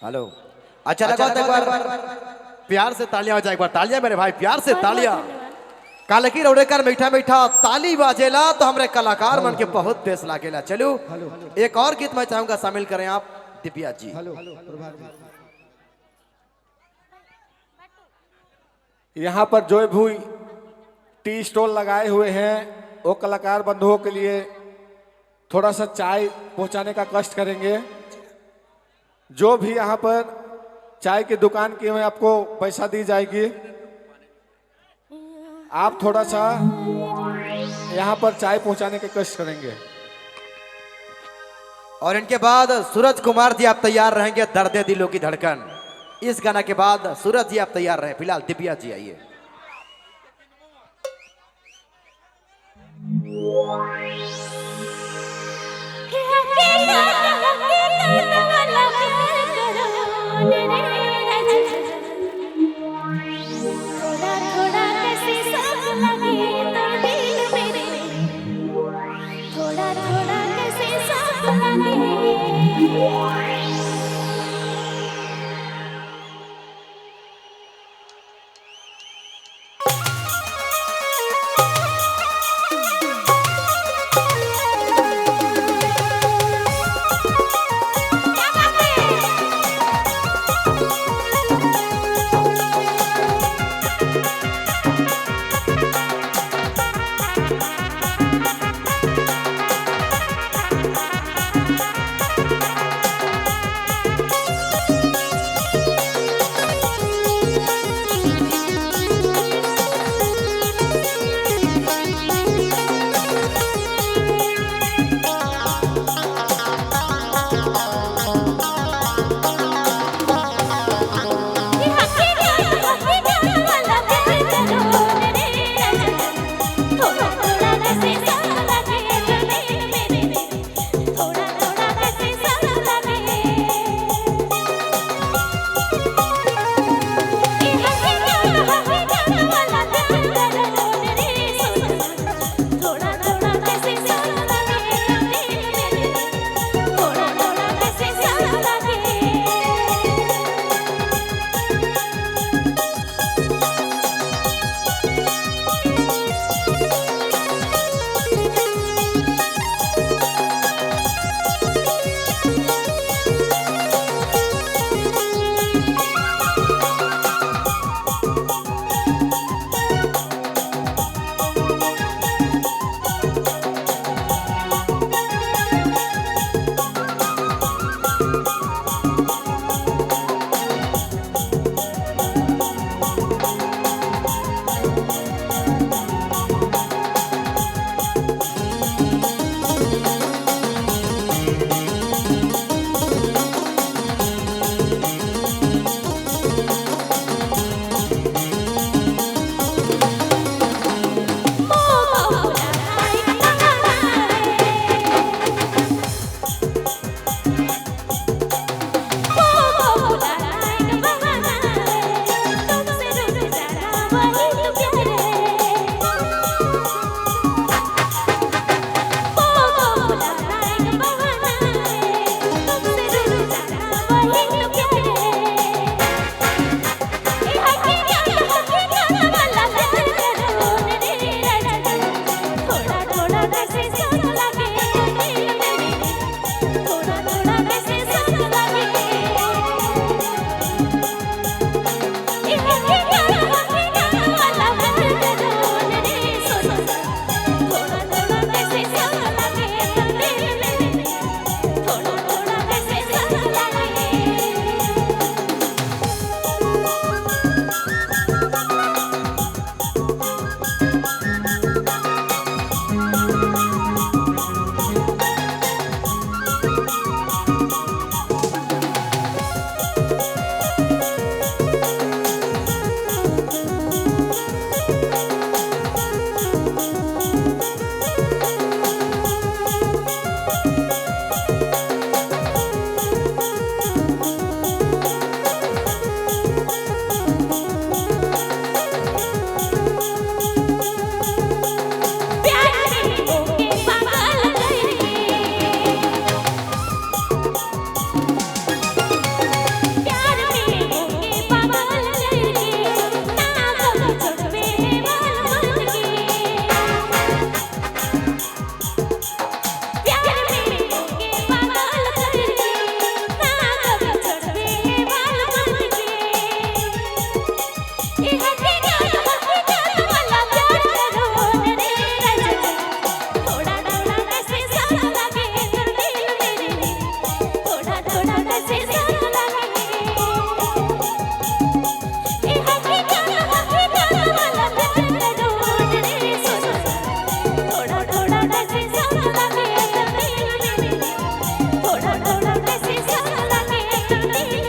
Hello. अच्छा लगा तो एक बार प्यार से तालियां हो जाए, एक बार तालियां मेरे भाई, प्यार से तालियां। कालकी रोडेकर मीठा मीठा ताली बाजेला तो हमरे कलाकार मन के बहुत बेस लागेला। चलो एक और गीत मैं चाहूंगा शामिल करें आप दिव्या जी। यहाँ पर जो भी टी स्टॉल लगाए हुए हैं वो कलाकार बंधुओं के लिए थोड़ा सा चाय पहुंचाने का कष्ट करेंगे। जो भी यहाँ पर चाय की दुकान की में आपको पैसा दी जाएगी, आप थोड़ा सा यहाँ पर चाय पहुंचाने के कष्ट करेंगे। और इनके बाद सूरज कुमार जी आप तैयार रहेंगे, दर्द दिलों की धड़कन। इस गाना के बाद सूरज जी आप तैयार रहे, फिलहाल दिव्या जी आइए। तेरी